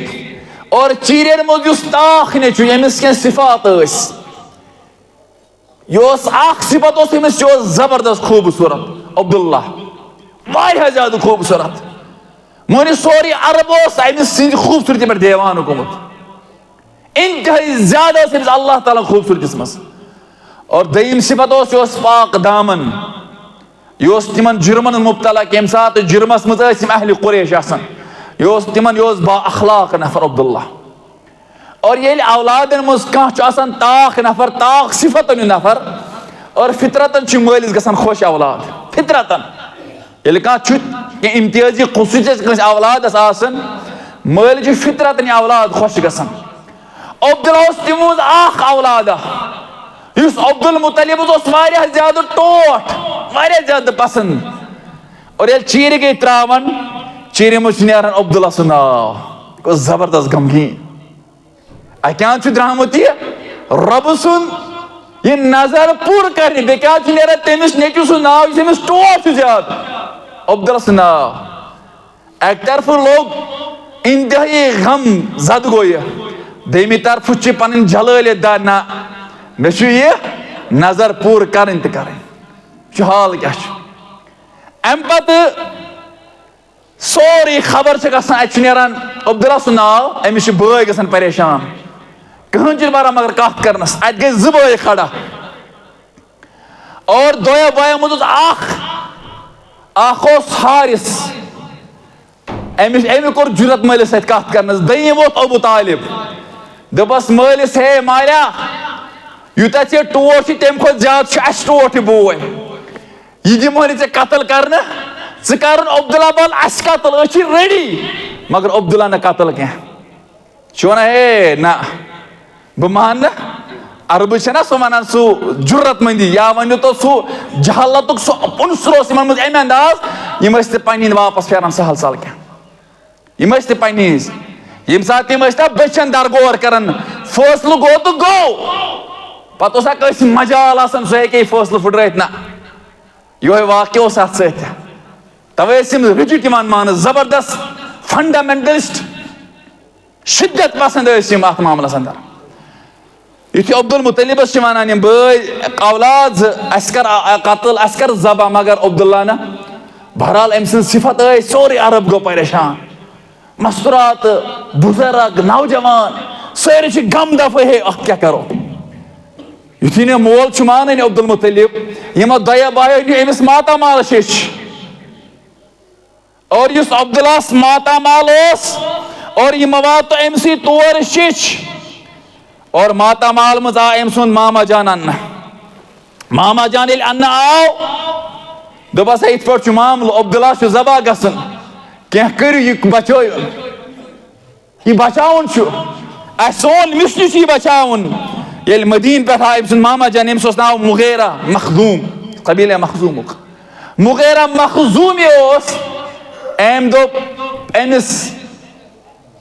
Speaker 1: اور چیٖرٮ۪ن منٛز یُس طاق نیٚچوٗ ییٚمِس کینٛہہ صفات ٲسۍ یہِ اوس اکھ صفت اوس أمِس یہِ اوس زبردست خوٗبصوٗرت عبداللہ واریاہ زیادٕ خوٗبصوٗرت مٲنِو سورُے عرب اوس أمِس سٕنٛدِ خوٗبصوٗرتی پٮ۪ٹھ دیوانہٕ گوٚمُت انتہٲیی زیادٕ ٲس أمِس اللہ تعالیٰ خوٗبصوٗرتی دِژمٕژ اور دوٚیِم صفت اوس یہِ اوس پاک دامن یہِ اوس تِمن جُرمن مُبتلا کمہِ ساتہٕ جُرمس منٛز ٲسۍ یِم اہلِ قریش آسان یہِ اوس تِمن یہِ اوس با اخلاق نفر عبداللہ اور ییٚلہِ اولادن منٛز کانٛہہ چھُ آسان طاق نفر طاق صفتن ہُنٛد نفر اور فطرتن چھُ مٲلِس گژھان خۄش اولاد فطرتن ییٚلہِ کانٛہہ چھُ کینٛہہ امتیٲزی خصوٗصیت کٲنٛسہِ اولادس آسان مٲلِس چھُ فطرتن یہِ اولاد خۄش گژھان عبداللہ اوس تِمو منٛز اکھ اولادہ یُس عبدالمطلبس اوس واریاہ زیادٕ ٹوٹھ واریاہ زیادٕ پسنٛد اور ییٚلہِ چیٖرِ گٔے تراوان چیٖرِ منٛز چھُ نیران عبداللہ سُنٛد ناو یہِ اوس زبردست غمگیٖن اَکہِ چھُ درٛامُت یہِ رۄبہٕ سُنٛد یہِ نظر پوٗرٕ کرنہِ بیٚیہِ کیٛاہ چھُ نیران تٔمِس نیٚچوٗ سُنٛد ناو یُس أمِس ٹوٹھ چھُ زیادٕ عبداللہ سُنٛد ناو اکہِ طرفہٕ لوٚگ انتہٲیی غم زدٕ گوٚو یہِ دوٚیمہِ طرفہٕ چھِ پنٕنۍ جلٲلیت دار نہ مےٚ چھُ یہِ نظر پوٗرٕ کرٕنۍ تہٕ کرٕنۍ یہِ چھُ حال کیٛاہ چھُ امہِ پتہٕ سورُے خبر چھِ گژھان اَتہِ چھُ نیران عبداللہ سُنٛد ناو أمِس چھِ بٲے گژھان پریشان کٕہٕنۍ چھُنہٕ بران مگر کتھ کرنس اَتہِ گٔے 2 بٲے کھڑا اور دۄیو بایو منٛز اوس اکھ اوس حارث أمۍ کوٚر جُرت مٲلِس سۭتۍ کتھ کرنس دوٚیِم ووت ابوٗ طالب دوٚپس مٲلِس ہے مالیہ یوٗتاہ ژےٚ ٹوٹھ چھُے تمہِ کھۄتہٕ زیادٕ چھُ اسہِ ٹوٹھ یہِ بوے یہِ دِمہون ژےٚ قتل کرنہٕ ژٕ عبداللہ بل اَسہِ قتل أسۍ چھِ ریڈی مگر عبداللہ نہٕ قتل کینٛہہ چھِ ونان ہے نہ بہٕ مان نہٕ عربہٕ چھےٚ نا سُہ ونان سُہ جُرت مندی یا ؤنِو تو سُہ جہالتُک سُہ پُنسر اوس یِمن منٛز اَمہِ انداز یِم ٲسۍ نہٕ پنٕنۍ واپس پھیران سہل سہل کینٛہہ یِم ٲسۍ نہٕ پنٕنہِ ہِنٛز ییٚمہِ ساتہٕ تِم ٲسۍ نا بٔچھن درگور کران فٲصلہٕ گوٚو تہٕ گوٚو پتہٕ اوسا کٲنٛسہِ مجال آسان سُہ ہیٚکہِ ہے فٲصلہٕ پھٕٹرٲیِتھ نہ یِہوے واقعہٕ اوس اتھ سۭتۍ توے ٲسۍ یِم رِجِٹ یِوان ماننہٕ زبردست فنڈامنٹلسٹ شدت پسند ٲسۍ یِم اتھ معاملس اندر یُتھُے عبدالمطلبس چھِ ونان یِم بٲے اولاد زٕ اَسہِ کر قتل اَسہِ کر ذبح مگر عبداللہ نہ بہرحال أمۍ سٕنٛز صفت ٲسۍ سورُے عرب گوٚو پریشان مستورات بُزرگ نوجوان سٲری چھِ غم دفعہ ہے اتھ کیٛاہ کرو یُتھُے نہٕ مول چھُ مانٲنی عبدالمطلب یِمو دۄیو بایو نیوٗ أمِس ماتامال شیٚچھ اور یُس عبداللہس ماتامال اوس اور یِمو واتو أمسٕے تور شیٚچھ اور ماتامال منٛز آو أمۍ سُنٛد ماما جان اننہٕ ماما جان ییٚلہِ اننہٕ آو دوٚپس ہے یِتھ پٲٹھۍ چھُ معاملہٕ عبداللہ چھُ ذبح گژھُن کینٛہہ کٔرِو یہِ بچٲیِو یہِ بچاوُن چھُ اَسہِ سون مِشنہِ چھُ یہِ بچاوُن ییٚلہِ مدیٖنہٕ پٮ۪ٹھ آو أمۍ سُنٛد ماما جان أمِس اوس ناو مُغیرہ مخزوٗم قبیٖلے مخزوٗمُک مُغیرہ مخزوٗمی اوس أمۍ دوٚپ أمِس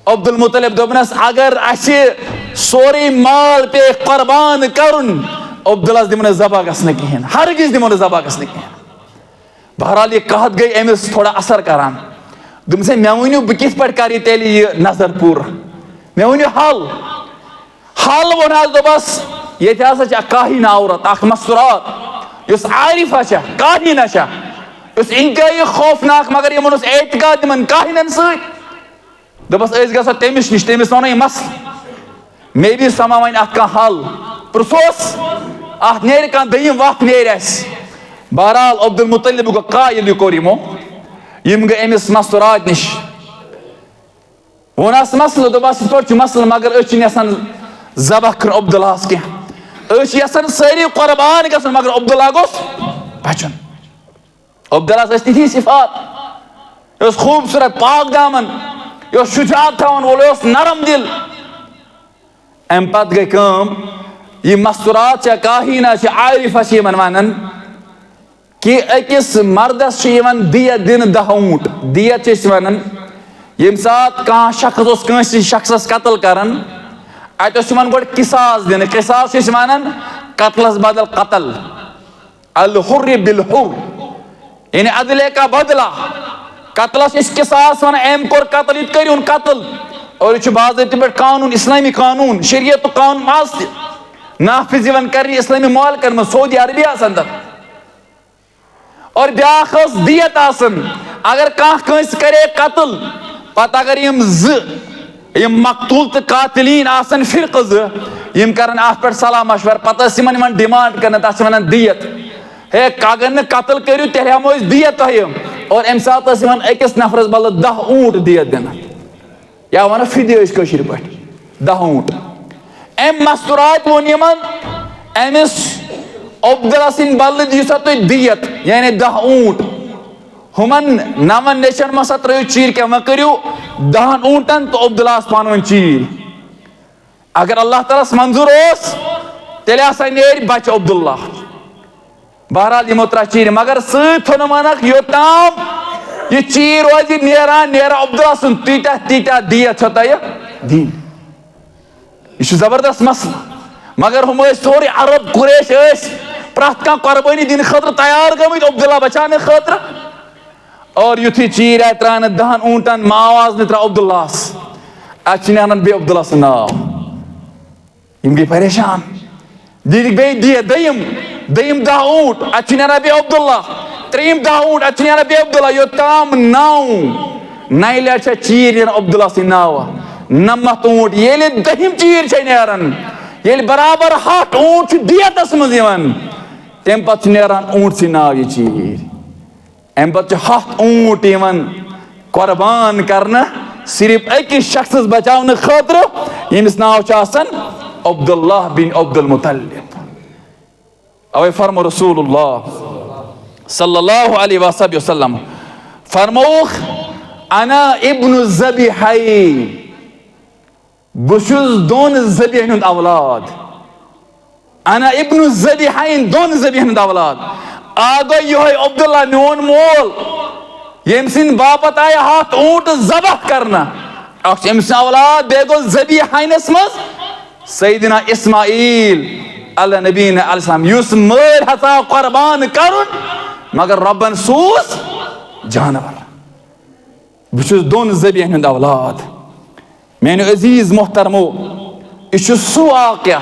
Speaker 1: عبدالمطلب دوٚپنس اگر اَسہِ سورُے مال پیٚیہِ قۄربان کرُن عبداللہس دِمو نہٕ ذبح گژھنہٕ کِہیٖنۍ ہرگز دِمو نہٕ ذبح گژھنہٕ کِہیٖنۍ بہرحال یہِ کتھ گٔے أمِس تھوڑا اثر کران دوٚپمس ہے مےٚ ؤنِو بہٕ کِتھ پٲٹھۍ کرٕ تیٚلہِ یہِ نظر پوٗرٕ مےٚ ؤنِو حل ووٚن حظ دوٚپس ییٚتہِ ہسا چھِ اکھ کاہِنہ عورت اکھ مستورات یۄس عارفہ چھےٚ کاہِنہ چھےٚ یۄس انتہٲیی خوفناک مگر یِمن اوس اعتقاد یِمن کاہِنن سۭتۍ دوٚپس أسۍ گژھو تٔمِس نِش تٔمِس ونو یہِ مسلہٕ مے بی سما وۄنۍ اتھ کانٛہہ حل پرژھوس اتھ نیرِ کانٛہہ دٔیِم وتھ نیرِ اسہِ بہرحال عبدالمطلب گوٚو قایل یہِ کوٚر یِمو یِم گٔے أمِس مستورات نِش ووٚنہس مسلہٕ دوٚپس یِتھ پٲٹھۍ چھُ مسلہٕ مگر أسۍ چھِنہٕ یژھان ذبح کرُن عبداللہس کینٛہہ أسۍ چھِ یژھان سٲری قۄربان گژھُن مگر عبداللہ گوٚژھ بچُن عبداللہس ٲسۍ تِتھی صفات یہِ اوس خوٗبصوٗرت پاک دامن یہِ اوس شُجاعت تھاوان وول یہِ اوس نرم دِل امہِ پتہٕ گٔے کٲم یہِ مستورات چھےٚ کاہِنہ چھِ عارفہ چھِ یِمن ونان کہِ أکِس مردس چھُ یِوان دِیت دِنہٕ 10 اوٗنٹ دِیت چھِ أسۍ ونان ییٚمہِ ساتہٕ کانٛہہ شخص اوس کٲنٛسہِ شخصس قتل کران اتہِ اوس یِوان گۄڈٕ قِصاص دِنہٕ قِصاص چھِ أسۍ ونان قتلس بدل قتل الحر بالحر یعنی عدلے کا بدلہ قتلس چھِ أسۍ قِصاص ونان أمۍ کوٚر قتل یہِ تہِ کٔرِوُن قتل اور یہِ چھُ باضٲبطہٕ پٲٹھۍ قانوٗن اسلٲمی قانوٗن شریعتُک قانوٗن آز تہِ نافِظ یِوان کرنہٕ اسلٲمی مُلکن منٛز سعودی عربیاہس انٛدر اور بیاکھ ٲس دِیت آسان اگر کانٛہہ کٲنٛسہِ کرے قتل پتہٕ اگر یِم زٕ یِم مقتوٗل تہٕ قاتلیٖن آسان فرقہٕ زٕ یِم کرن اتھ پٮ۪ٹھ صلاح مشور پتہٕ ٲسۍ یِمن یِوان ڈِمانڈ کرنہٕ تتھ چھِ ونان دِیت ہے اگر نہٕ قتل کٔرِو تیٚلہِ ہٮ۪مو أسۍ دِیت تۄہہِ اور امہِ ساتہٕ ٲسۍ یِوان أکِس نفرس بدلہٕ 10 اوٗنٹ دِیت دِنہٕ یا ونو فِدیہِ ٲسۍ کٲشِر پٲٹھۍ 10 اوٗنٹ أمۍ مستورات ووٚن یِمن أمِس عبداللہ سٕنٛدِ بدلہٕ دِیِو سا تُہۍ دِیت یعنی 10 اوٗنٹ ہُمن 9 نیچن منٛز سا ترٲیِو چیٖرۍ کینٛہہ وۄنۍ کٔرِو 10 اوٗنٹن تہٕ عبداللہس پانہٕ ؤنۍ چیٖرۍ اگر اللہ تعالیٰ ہس منظوٗر اوس تیٚلہِ ہسا نیرِ بچہِ عبداللہ بہرحال یِمو ترٛایہِ چیٖرِ مگر سۭتۍ تھوٚو ونکھ یوٚتام یہِ چیٖر روزِ نیران عبداللہ سُنٛد تیٖتیاہ دِیت چھو تۄہہِ دِنۍ یہِ چھُ زبردست مسلہٕ مگر ہُم ٲسۍ سورُے عرب قُریش ٲسۍ پرٛٮ۪تھ کانٛہہ قۄربٲنی دِنہٕ خٲطرٕ تیار گٔمٕتۍ عبداللہ بچاونہٕ خٲطرٕ اور یُتھُے چیٖرۍ آیہِ ترٛاونہٕ 10 اوٗنٹن آواز نہٕ درٛاو عبداللہس اتہِ چھِ نیران بیٚیہِ عبداللہ سُنٛد ناو یِم گٔے پریشان دِتِکھ بیٚیہِ دِیت دٔیِم 10 اوٗنٹ اتہِ چھُ نیران بیٚیہِ عبداللہ ترٛیٚیِم 10 اوٗنٹ اتہِ چھُ نیران بیٚیہِ عبداللہ یوٚتام 9 لٹہِ چھےٚ چیٖر نیران عبداللہ سٕنٛدِ ناوٕ 9 اوٗنٹ ییٚلہِ 10ہِم چیٖر چھےٚ نیران ییٚلہِ برابر 100 اوٗنٹ چھُ دِیتس منٛز یِوان تمہِ پتہٕ چھُ نیران اوٗنٹ سٕنٛدِ ناو یہِ چیٖر امہِ پتہٕ چھُ 100 اوٗنٹ یِوان قۄربان کرنہٕ صرف أکِس شخصس بچاونہٕ خٲطرٕ ییٚمِس ناو چھُ آسان عبداللہ بن عبدالمطلب اوے فرمو رسول اللہ صلی اللہ علیہ وسلم فرموخ انا ابن الذبیحین، بشوز دون ذبیحن ہند اولاد، انا ابن الذبیحین دون ذبیحن ہند اولاد. آگو یہ عبداللہ میون مول یم سن باپت آئی ہاتھ اونٹ ذبح کرنا، اخ ام سن اولاد بے گو ذبیحینس مز سیدنا اسماعیل علیہ نبی علیہ السلام، یس مر ہسا قربان کرن مگر ربن سوز جانور. بچس دون ذبیحن ہند اولاد. میانو عزیز محترمو، یہ سو واقعہ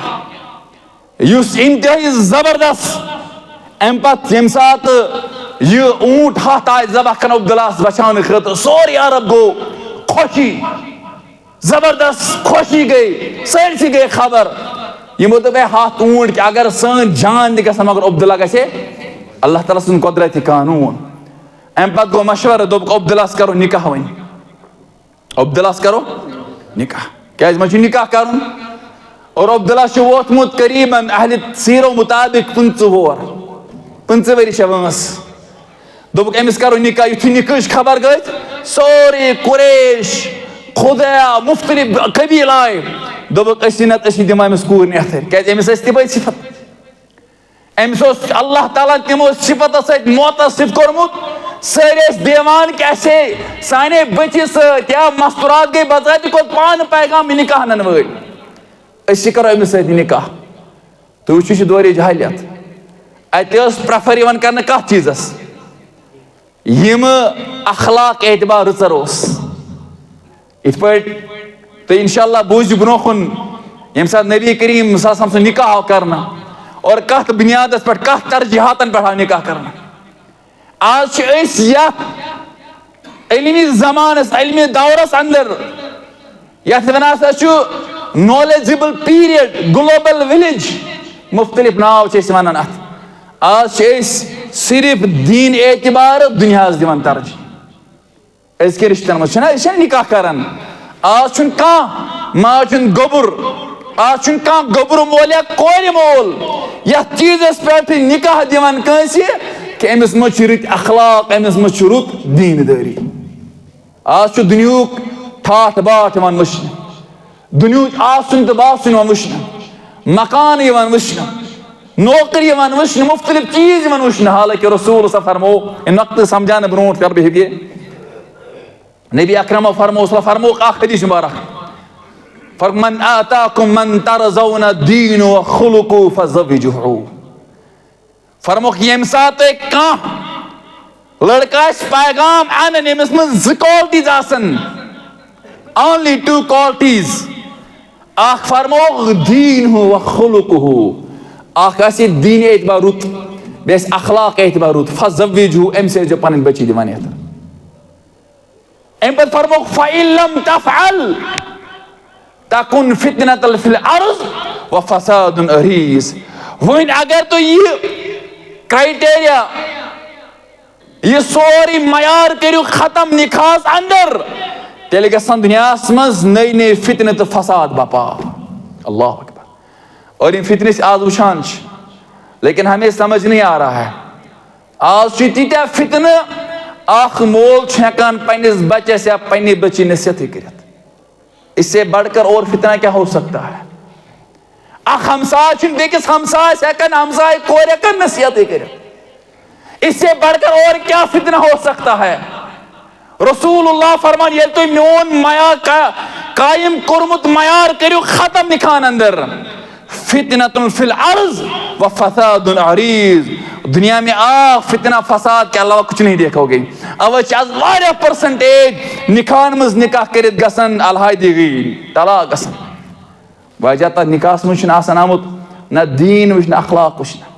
Speaker 1: یس انتہائی زبردست. ام پت یم سات یہ اونٹ ہاتھ آئے ذبح کرنا عبداللہ بچانے خاطر، سوری عرب گو خوشی، زبردست خوشی گئی، سارسی گئی خبر. یہ مطلب ہے ہاتھ اونٹ کہ اگر سن جان دی گژھان مگر عبداللہ گژھِ اللہ تعالیٰ سن قدرتی قانون. ام پت گو مشورہ دوپک عبداللہ کرو نکاح ون، عبداللہ کرو نکاح، کیاز مجھے نکاح کرن. اور عبداللہ چھ ووتمت قریباً اہل سیرو مطابق 15 وری چھ وٲنٛس. دوپک أمِس کرو نکاح. یُتھُے نکاحٕچ خبر گٔے سورُے قریش خُدیا مختلف قبیل آے، دوپک أسۍ دِمو أمِس کوٗر نٮ۪تھٕر، کیازِ أمِس ٲسۍ تِمے صفت. أمِس اوس اللہ تعالیٰ تِمو صفتو سۭتۍ مُتصف کوٚرمُت. سٲری ٲسۍ دیوان کہ اَسے سانے بٔچی سۭتۍ یا مستورات گٔے بضٲطہِ کوٚر پانہٕ پیغام نکاح اَنن وٲلۍ، أسۍ کرو أمِس سۭتۍ نکاح. تُہۍ وٕچھِو یہِ چھِ دورِ جہالیت. اتہِ ٲس پریفر یِوان کرنہٕ کتھ چیٖزس یِمہٕ اخلاق اعتبار رٕژر اوس. یِتھ پٲٹھۍ تُہۍ انشاءاللہ بوٗزِو برونٛہہ کُن ییٚمہِ ساتہٕ نبی کریم صلی اللہ علیہ وسلم سُنٛد نکاح آو کرنہٕ اور کتھ بنیادس پٮ۪ٹھ کتھ ترجیحاتن پٮ۪ٹھ آو نکاح کرنہٕ. آز چھِ أسۍ یتھ علمی زمانس علمی دورس اندر یتھ ونان ہسا چھُ نالیجبل پیریڈ گلوبل ولیج، مختلف ناو چھِ أسۍ ونان اتھ. آز چھِ أسۍ صرف دین اعتبار دُنیاہس دِوان ترجیح. أزکہِ رشتن منٛز چھِنہ أسۍ چھِنہ نکاح کران. آز چھُنہٕ کانٛہہ ماز چھُنہٕ گوٚبُر، آز چھُنہٕ کانٛہہ گوٚبُر مول یا کورِ مول یتھ چیٖزس پٮ۪ٹھ نکاح دِوان کٲنٛسہِ کہ أمِس منٛز چھِ رٕتۍ اخلاق، أمِس منٛز چھُ رُت دیندٲری. آز چھُ دُنیہُک ٹھاٹھ باٹھ یِوان وٕچھنہٕ، دُنیہُچ آسُن تہٕ باسُن یِوان وٕچھنہٕ، مکان یِوان وٕچھنہٕ، نوکری یِوان وٕچھنہٕ، مختلف چیٖز یِوان وٕچھنہٕ. حالانکہ رسول صلی فرمو نۄقطہٕ سمجھاونہٕ برونٛٹھ کر بہٕ ہیٚکہِ نبی اکرمو فرموک اکھ حدیث مبارک، فرموک من آتاکم من ترضون دینہ وخلقہ فزوجوہ. فرموک ییٚمہِ ساتہٕ تۄہہِ کانٛہہ لڑکہٕ آسہِ پیغام انن ییٚمِس منٛز 2 qualities آسن، only 2 qualities. اکھ فرموک دیٖنہ وخلقہ، اکھ آسہِ دیٖنِ اعتبار رُت بیٚیہِ آسہِ اخلاق اعتبار رُت، فزوجوہ أمِس ٲسۍزیو پنٕنۍ بچی دِوان یتھ. امہِ پتہٕ فرموک فإن لم تفعل تکن فتنة فی الارض وفساد عریض. وۄنۍ اگر تُہۍ یہِ کرائٹیریا یہ سورُے معیار کٔرِو ختم نکاحس اندر، تیٚلہِ گژھن دُنیاہس منٛز نٔے نٔے فتنہٕ تہٕ فساد بپا. اللہ اکبر. اور یِم فتنہٕ أسۍ آز وٕچھان چھِ لیکن ہمیں سمجھ نہیں آ رہا ہے. آز چھِ تیٖتیاہ فتنہٕ اکھ مول چھُ ہٮ۪کان پننس بچس یا پننہِ بچی نصیحتٕے کٔرِتھ. اس سے بڑھ کر اور فتنہ کیا ہو سکتا ہے؟ اکھ ہمساے چھُنہٕ بیٚکِس ہمسایس ہٮ۪کان ہمساے کورِ ہٮ۪کان نصیحتٕے کٔرِتھ. اس سے بڑھ کر اور کیا فتنہ ہو سکتا ہے؟ رسول اللہ فرمان ییٚلہِ تُہۍ میون معیار قائم کوٚرمُت معیار کٔرِو ختم نکاحن اندر، فتنة فی الارض وفساد عریض. دنیا میں فتنہ فساد کے علاوہ کچھ نہیں دیکھو گے. اوے چھِ آز واریاہ پرسنٹیج نکاحن منٛز نکاح کٔرِتھ گژھان الحادی گٔے، طلاق گژھان. وجہ تتھ نکاحس منٛز چھُنہٕ آسان آمُت نہ دیٖن وٕچھنہٕ اخلاق وٕچھنہٕ.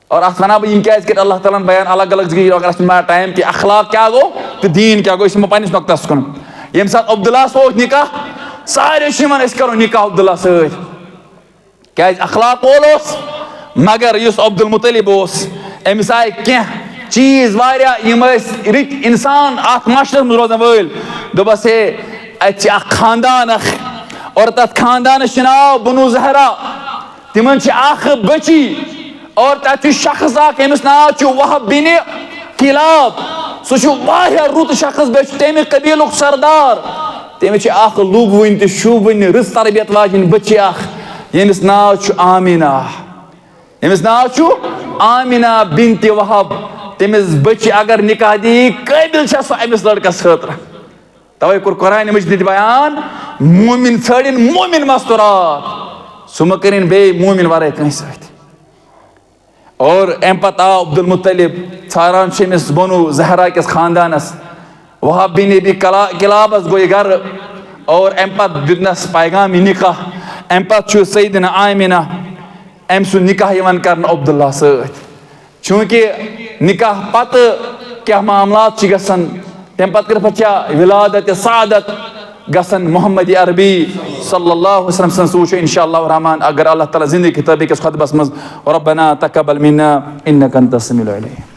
Speaker 1: اور اتھ ونہٕ بہٕ یِم کیازِ کٔرۍ اللہ تعالیٰ ہن بیان الگ الگ ذکر، اگر اسہِ مگر ٹایم کہِ اخلاق کیاہ گوٚو تہٕ دیٖن کیاہ گوٚو. أسۍ یِمو پننس نۄقطس کُن. ییٚمہِ ساتہٕ عبداللہ اوس نکاح سارے چھِ یِوان أسۍ کرو نکاح عبداللہ سۭتۍ، کیازِ اخلاق وول اوس. مگر یُس عبدالمطلب اوس أمِس آیہِ کینٛہہ چیٖز واریاہ یِم ٲسۍ رٕتۍ انسان اتھ معاشرس منٛز روزن وٲلۍ. دوٚپس ہے اتہِ چھِ اکھ خاندان اکھ اور تتھ خاندانس چھُ ناو بنو زہرا، تِمن چھِ اکھ بچی اور تتہِ چھُ شخص اکھ ییٚمِس ناو چھُ وہب بن کلاب. سہ رت شخص بے تمہ قبیل سردار تمس اخ لوبوین تو شوبوین رٕژ تربیت واجن بچی اخ یمس ناو آمینہ یمس ناو آمینہ بنت وہب تمس بچی اگر نکاح دی قابل سہ امس لڑکس خاطر توے کور قرآن مجید بیان مومن ژھٲڑِن مومن مستورات سہ مہ کرن بیٚیہِ مومن ورٲے کٲنٛسہِ سۭتۍ اور ام پتہ آو عبد المطلب ژھاران امس بنو زہرا کس خاندانس وہاب بن ابی کلابس گوٚو گھر اور ام پتہ دیُتنس پیغام نکاح ام پتہ سیدنا آمینہ ام سُنٛد نکاح یوان کرن عبداللہ سۭتۍ چونکہ نکاح پتہ کیا معاملات چھ گژھان تم پتہ کر پچا ولادت سعادت گژھان محمد عربی صلی اللہ علیہ وسلم سن سوچو انشاءاللہ الرحمن اگر اللہ تعالیٰ زندگی تابع کس خطبس مز ربنا تقبل منا انک انت السمیع العلیم.